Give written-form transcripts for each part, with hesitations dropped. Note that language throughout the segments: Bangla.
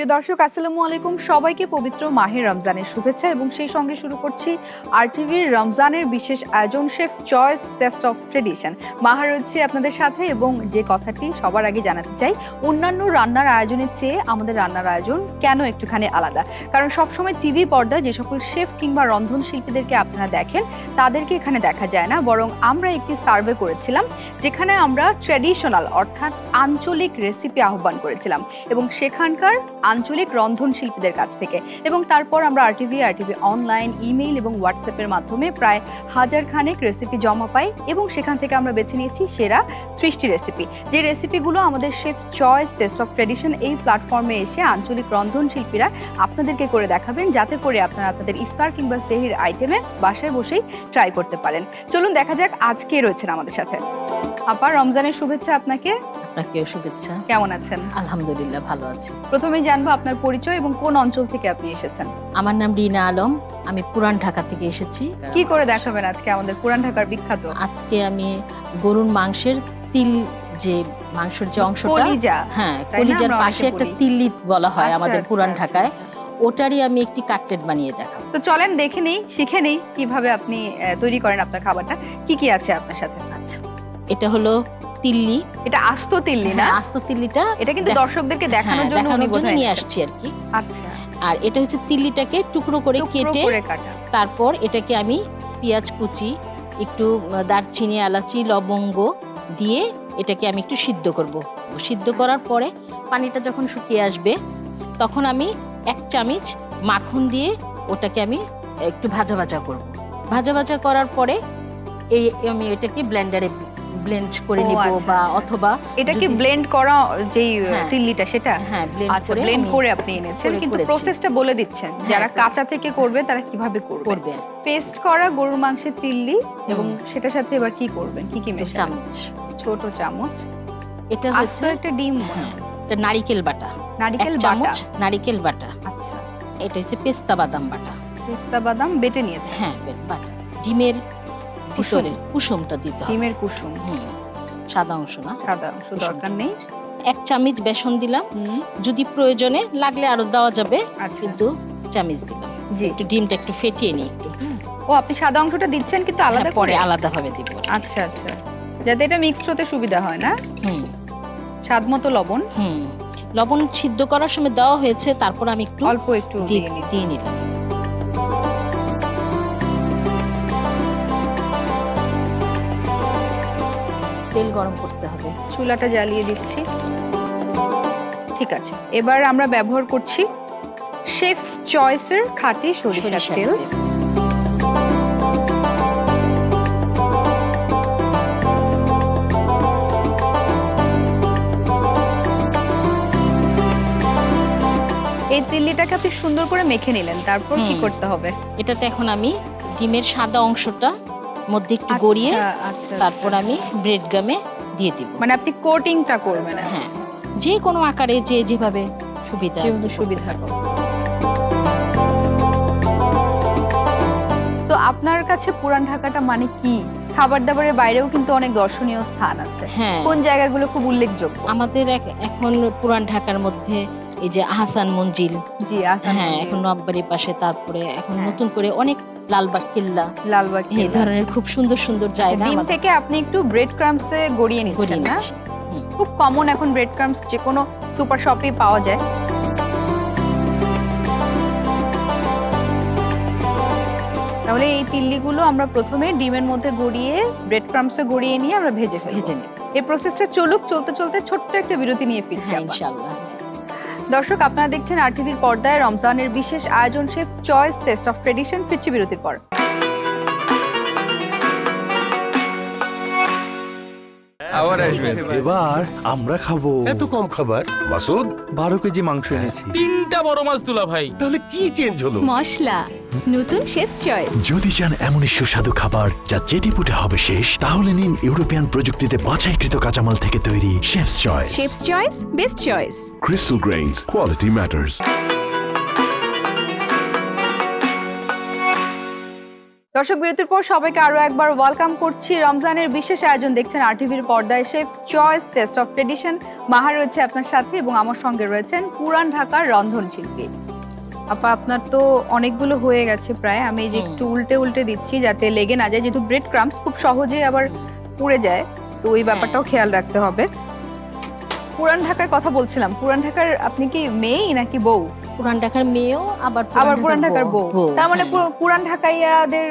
প্রিয় দর্শক, আসসালামু আলাইকুম। সবাইকে পবিত্র মাহে রমজানের শুভেচ্ছা এবং সেই সঙ্গে শুরু করছি আরটিভির রমজানের বিশেষ আয়োজন chef's choice taste of tradition. Maha রয়েছে আপনাদের সাথে এবং যে কথাটি সবার আগে জানাতে চাই, অন্যান্য রান্নার আয়োজনের চেয়ে আমাদের রান্নার আয়োজন কেন একটুখানি আলাদা। কারণ সবসময় টিভি পর্দায় যে সকল শেফ কিংবা রন্ধন শিল্পীদেরকে আপনারা দেখেন তাদেরকে এখানে দেখা যায় না, বরং আমরা একটি সার্ভে করেছিলাম যেখানে আমরা ট্র্যাডিশনাল অর্থাৎ আঞ্চলিক রেসিপি আহ্বান করেছিলাম এবং সেখানকার আঞ্চলিক রন্ধন শিল্পীদের কাছ থেকে, এবং তারপর আমরা আরটিভি অনলাইন, ইমেইল এবং হোয়াটসঅ্যাপের মাধ্যমে প্রায় 1000 খানেক রেসিপি জমা পাই এবং সেখান থেকে আমরা বেছে নিয়েছি সেরা 30টি রেসিপি। যে রেসিপিগুলো আমাদের chefs choice taste of tradition এই প্ল্যাটফর্মে এসে আঞ্চলিক রন্ধন শিল্পীরা আপনাদেরকে করে দেখাবেন, যাতে করে আপনারা আপনাদের ইফতার কিংবা সেহরির আইটেমে বাসায় বসেই ট্রাই করতে পারেন। চলুন দেখা যাক আজকে রয়েছেন আমাদের সাথে। আপা, রমজানের শুভেচ্ছা আপনাকে। আপনাকেও শুভেচ্ছা। কেমন আছেন? আলহামদুলিল্লাহ, ভালো আছি। প্রথমেই জানবো আপনার পরিচয় এবং কোন অঞ্চল থেকে আপনি এসেছেন। আমার নাম রিনা আলম, আমি পুরান ঢাকা থেকে এসেছি। কি করে দেখাবেন আজকে আমাদের পুরান ঢাকার বিখ্যাত? আজকে আমি গরুর মাংসের তিল, যে মাংসের যে অংশটা, কলিজা, হ্যাঁ কলিজার পাশে একটা তিল্লি বলা হয় আমাদের পুরান ঢাকায়, ওটারই আমি একটি কাটলেট বানিয়ে দেখাবো। তো চলেন দেখে নেই, শিখে নেই কিভাবে আপনি তৈরি করেন আপনার খাবারটা। কি কি আছে আপনার সাথে? আচ্ছা, এটা হলো তিল্লি। এটা আস্ত তিল্লি না? আস্ত তিল্লিটা এটা কিন্তু দর্শকদেরকে দেখানোর জন্য নিয়ে আসছি আর কি। আচ্ছা। আর এটা হচ্ছে তিল্লিটাকে টুকরো করে কেটে, তারপর এটাকে আমি পেঁয়াজ কুচি, একটু দারচিনি, এলাচি, লবঙ্গ দিয়ে এটাকে আমি একটু সিদ্ধ করব। সিদ্ধ করার পরে পানিটা যখন শুকিয়ে আসবে তখন আমি 1 চামচ মাখন দিয়ে ওটাকে আমি একটু ভাজা ভাজা করব। ভাজা ভাজা করার পরে আমি এটাকে ব্লেন্ডারে ব্লেন্ড করে নিব, বা অথবা এটাকে ব্লেন্ড করা যেই তিল্লিটা সেটা ব্লেন্ড করে আপনি এনেছেন, কিন্তু প্রসেসটা বলে দিচ্ছেন যারা কাঁচা থেকে করবে তারা কিভাবে করবে। পেস্ট করা গরুর মাংসের তিল্লি এবং সেটার সাথে এবার কি করবেন, কি কি মেশাবেন? চামচ, ছোট চামচ। এটা হচ্ছে একটা ডিম, এটা নারকেল বাটা, নারকেল চামচ নারকেল বাটা। আচ্ছা। এটা হচ্ছে পেস্তা বাদাম বাটা, পেস্তা বাদাম বেটে নিয়েছে, হ্যাঁ বাটা। ডিমের ভিতরে কুসুমটা দিতে হবে, ডিমের কুসুম, সাদা অংশ না, সাদা অংশ দরকার নেই। 1 চামচ বেসন দিলাম, যদি প্রয়োজনে লাগলে আরো দেওয়া যাবে, কিন্তু চামচ দিলাম। একটু ডিমটা একটু ফেটিয়ে নিই একটু। ও, আপনি সাদা অংশটা দিচ্ছেন কিন্তু আলাদা পরে আলাদা ভাবে দিব। আচ্ছা আচ্ছা, যাতে এটা মিক্সড হতে সুবিধা হয় না। স্বাদ মতো লবণ, লবণ সিদ্ধ করার সময় দেওয়া হয়েছে, তারপর আমি একটু অল্প একটু দিয়ে নিলাম। তেল গরম করতে হবে, চুলাটা জ্বালিয়ে দিচ্ছি। ঠিক আছে, এবার আমরা ব্যবহার করছি শেফস চয়েসের খাঁটি সরিষার তেল। এই তিল্লিটাকে আপনি সুন্দর করে মেখে নিলেন, তারপর কি করতে হবে? এটাতে এখন আমি ডিমের সাদা অংশটা মধ্যে একটু গড়িয়ে তারপর আমি ব্রেড গামে দিয়ে দিব। মানে আপনি কোটিংটা করবেন? হ্যাঁ, যে কোনো আকারে যেভাবে সুবিধা। তো আপনার কাছে পুরান ঢাকাটা মানে কি? খাবার দাবারের বাইরেও কিন্তু অনেক দর্শনীয় স্থান আছে, কোন জায়গাগুলো খুব উল্লেখযোগ্য? আমাদের এখন পুরান ঢাকার মধ্যে এই যে আহসান মঞ্জিল, হ্যাঁ এখন নববাড়ির পাশে, তারপরে এখন নতুন করে অনেক লালবাগ কেল্লা, এই ধরনের খুব সুন্দর সুন্দর জায়গা। ডিম থেকে আপনি একটু ব্রেড ক্রাম্বসে গড়িয়ে নিচ্ছেন না? খুব কমন এখন ব্রেড ক্রাম্বস যে কোনো সুপার শপে পাওয়া যায়। তাহলে এই তিল্লিগুলো আমরা প্রথমে ডিমের মধ্যে গড়িয়ে ব্রেড ক্রাম্বসে গড়িয়ে নিয়ে আমরা ভেজে নিই। এই প্রসেসটা চলুক, চলতে চলতে ছোট্ট একটা বিরতি নিয়ে ফিরছি ইনশাআল্লাহ। দর্শক, আপনারা দেখছেন আরটিভির পর্দায় রমজানের বিশেষ আয়োজন chef's choice taste of tradition. ফিরছি বিরতির পর। এবার আমরা খাবো। এত কম খাবার মাসুদ? 12 কেজি মাংস এনেছি। 3টা বড় মাছ তুলা ভাই। তাহলে কি চেঞ্জ হলো? মশলা নতুন শেফস চয়েস। যদি চান এমনই সুস্বাদু খাবার যা চেটেপুটে হবে শেষ, তাহলে নিন ইউরোপিয়ান প্রযুক্তিতে বাছাইকৃত কাঁচামাল থেকে তৈরি chefs choice. Chefs choice, best choice. Crystal Grains, quality matters. দর্শক বিরতির পর সবাইকে আরো একবার ওয়েলকাম করছি। রমজানের বিশেষ আয়োজন দেখছেন আরটিভির পর্দায়, chef's choice taste of tradition. Maha রয়েছে আপনার সাথে এবং আমার সঙ্গে রয়েছেন পুরান ঢাকার রন্ধনশিল্পী। আপা, আপনার তো অনেকগুলো হয়ে গেছে প্রায়। আমি এই যে একটু উল্টে উল্টে দিচ্ছি যাতে লেগে না যায়, যেহেতু ব্রেড ক্রাম্পস খুব সহজে আবার পুড়ে যায়, সো ওই ব্যাপারটাও খেয়াল রাখতে হবে। পুরান ঢাকার কথা বলছিলাম, পুরান ঢাকার আপনি কি মেয়ে নাকি বউ? পুরান ঢাকার মেয়েও আবার পুরান ঢাকার বউ, তার মানে হ্যাঁ। পুরান ঢাকাইয়াদের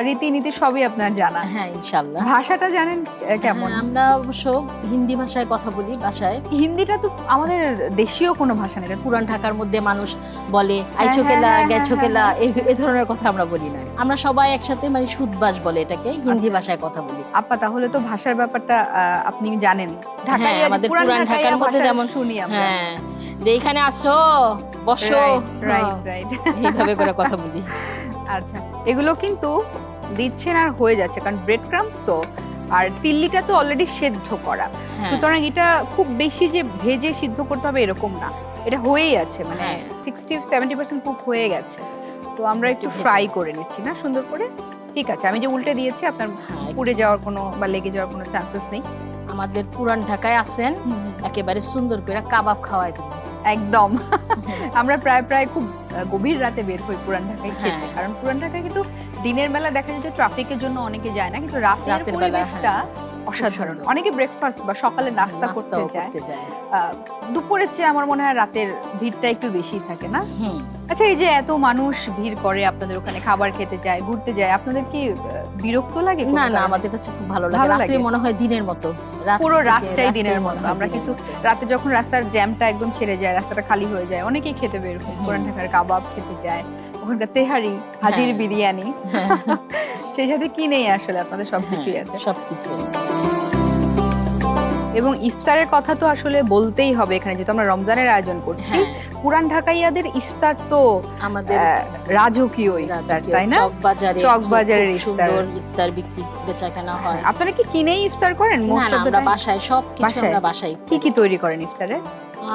রীতিনীতি সবই আপনার জানা। হ্যাঁ, ইনশাআল্লাহ। ভাষাটা জানেন কেমন? হ্যাঁ, আমরা অবশ্য হিন্দি ভাষায় কথা বলি বাসায়। হিন্দিটা তো আমাদের দেশীয় কোনো ভাষা নেই। পুরান ঢাকার মধ্যে মানুষ বলে আইছো কেলা, গেছো কেলা, এই ধরনের কথা আমরা বলি না। আমরা সবাই একসাথে মানে সুদবাস বলে এটাকে, হিন্দি ভাষায় কথা বলি। আপা, তাহলে তো ভাষার ব্যাপারটা আপনি জানেন। হ্যাঁ, আমাদের পুরান ঢাকার মধ্যে যেমন শুনি আমরা। হ্যাঁ, যে এখানে আসো, বসো, রাইট। এইভাবে করে কথা বলি। আচ্ছা, এগুলো কিন্তু দিচ্ছেন আর হয়ে যাচ্ছে, কারণ ব্রেড ক্রাম্পস তো, আর তিল্লিটা তো অলরেডি সেদ্ধ করা, হ্যাঁ। সুতরাং এটা খুব বেশি যে ভেজে সিদ্ধ করতে হবে এরকম না, এটা হয়েই আছে, মানে হ্যাঁ। 60-70% কুক হয়ে গেছে। তো আমরা একটু ভেজে। ফ্রাই করে নিচ্ছি না সুন্দর করে। ঠিক আছে, আমি যে উল্টে দিয়েছি, আপনার হ্যাঁ, পুড়ে যাওয়ার কোনো বা লেগে যাওয়ার কোনো চান্সেস নেই। আমাদের পুরান ঢাকায় আছেন, একেবারে সুন্দর করে কাবাব খাওয়াই দেবো। একদম। আমরা প্রায় খুব গভীর রাতে বের হই পুরান ঢাকায় খেতে, হ্যাঁ। কারণ পুরান ঢাকায় কিন্তু দিনের বেলা দেখা যায় যে ট্রাফিকের জন্য অনেকে যায় না, কিন্তু রাতের রাতের বেলা, পরিবেশটা অসাধারণ। সুন্দর। অনেকে ব্রেকফাস্ট বা সকালে নাস্তা করতে নাস্তাও যায়। করতে যায়। দুপুরের চেয়ে আমার মনে হয় রাতের ভিড়টা একটু বেশি থাকে না? হুম। আচ্ছা, এই যে এত মানুষ ভিড় করে আপনাদের ওখানে, খাবার খেতে যায়, ঘুরতে যায়, আপনাদের কি বিরক্ত লাগে? কোনো না না, কারণে? আমাদের কাছে খুব ভালো লাগে। ভালো রাত্রে লাগে? মনে হয় দিনের মতো, পুরো থেকে রাতটাই রাত্রে দিনের মনে মতো। হয় আমরা দিনের কিন্তু মতো। রাতে যখন রাস্তার জ্যামটা একদম ছেড়ে যায়, রাস্তাটা খালি হয়ে যায়, অনেকেই খেতে বের হয়, হুম। পুরান ঢাকার কাবাব খেতে যায়, ওখানকার তেহারি, হাজির হ্যাঁ। বিরিয়ানি, হ্যাঁ, সেই সাথে কি নেই আসলে আপনাদের সবকিছুই হ্যাঁ, আছে। সবকিছু। এবং ইফতারের কথা তো আসলে বলতেই হবে এখানে, যেহেতু আমরা রমজানের আয়োজন করছি। হ্যাঁ, পুরান ঢাকাইয়াদের ইফতার তো আমাদের রাজকীয় ইফতার, তাই না? চকবাজারে চকবাজারের খুব ইফতার। সুন্দর ইফতার বিক্রি বেচা কেনা হয়। আপনারা কি কিনেই ইফতার করেন? না মোস্ট না, অফ দ্য আমরা টাইম বাসায় সবকিছু বাসায়? আমরা বাসায় কি কি তৈরি করেন ইফতারে?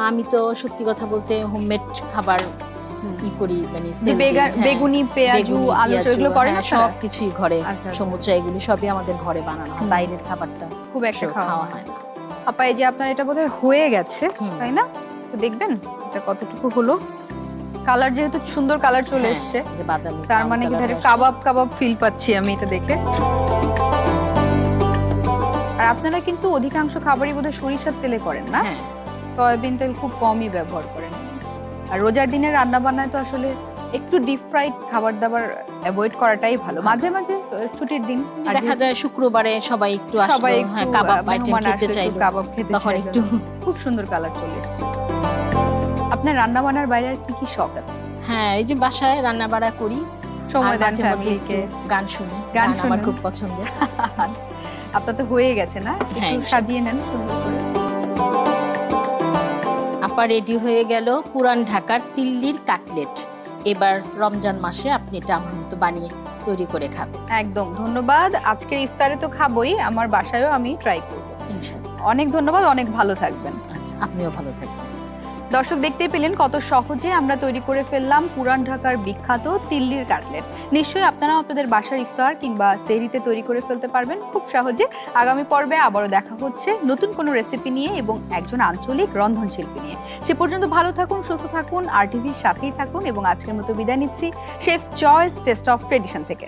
আমি তো সত্যি কথা বলতে হোমমেড খাবার ই করি, মানে যে sell দিই, হ্যাঁ। বেগুনি, পেঁয়াজু, বেগুনি, আলু পেঁয়াজু, এগুলো করেন হ্যাঁ, আপনারা? সবকিছুই ঘরে, আচ্ছা, আচ্ছা। সমুচা এগুলি সবই আমাদের ঘরে বানানো হয়। হুম। বাইরের খাবারটা খুব একটা সব খাওয়া হয় হয় না। আপা, এই যে আপনার এটা বোধহয় হয়ে গেছে, হুম। তাই না? তো দেখবেন এটা কতটুকু হলো। কালার যেহেতু সুন্দর কালার চলে হ্যাঁ, এসছে, যে বাদামি তার brown মানে কি colour ধরে হয়ে কাবাব কাবাব ফিল পাচ্ছি আমি এটা দেখে। আর আপনারা কিন্তু অধিকাংশ খাবারই বোধহয় সরিষার তেলে করেন না? আসে। হ্যাঁ, সয়াবিন তেল খুব কমই ব্যবহার করেন। আর রোজার দিনের রান্না বান্নায় তো আসলে একটু ডিপ ফ্রাইড খাবার দাবার অ্যাভয়েড করাটাই ভালো। মাঝে মাঝে ছুটির দিন যে আর দেখা যায় শুক্রবারে সবাই একটু আসলো, সবাই একটু হ্যাঁ, কাবাব আইটেম মেহমান খেতে আসলে একটু চাইলো, কাবাব খেতে তখন চাইলো। একটু খুব সুন্দর কালার চলে এসেছে। আপনার রান্না বান্নার বাইরে আর কি কি শখ আছে? হ্যাঁ, এই যে বাসায় রান্না বাড়া করি, সময় আর দেন মাঝে মধ্যে ফ্যামিলিকে? একটু গান শুনি। গান গান আমার শোনেন? খুব পছন্দের। আপনার তো হয়ে গেছে না? হ্যাঁ, একটু ইনশাল্লাহ। সাজিয়ে নেন সুন্দর করে। আপা, রেডি হয়ে গেল পুরান ঢাকার তিল্লির কাটলেট। এবার রমজান মাসে আপনি এটা আমার মতো বানিয়ে তৈরি করে খাবেন একদম, ধন্যবাদ। আজকের ইফতারে তো খাবোই, আমার বাসায়ও আমি ট্রাই করব। ইনশাআল্লাহ। অনেক ধন্যবাদ, অনেক ভালো থাকবেন। আচ্ছা, আপনিও ভালো থাকবেন। দর্শক, দেখতেই পেলেন কত সহজে আমরা তৈরি করে ফেললাম পুরান ঢাকার বিখ্যাত তিল্লির কাটলেট। নিশ্চয়ই আপনারাও আপনাদের বাসার ইফতার কিংবা সেহরিতে তৈরি করে ফেলতে পারবেন খুব সহজে। আগামী পর্বে আবারও দেখা হচ্ছে নতুন কোনো রেসিপি নিয়ে এবং একজন আঞ্চলিক রন্ধনশিল্পী নিয়ে। সে পর্যন্ত ভালো থাকুন, সুস্থ থাকুন, আর টিভির সাথেই থাকুন এবং আজকের মতো বিদায় নিচ্ছি chefs choice taste of tradition থেকে।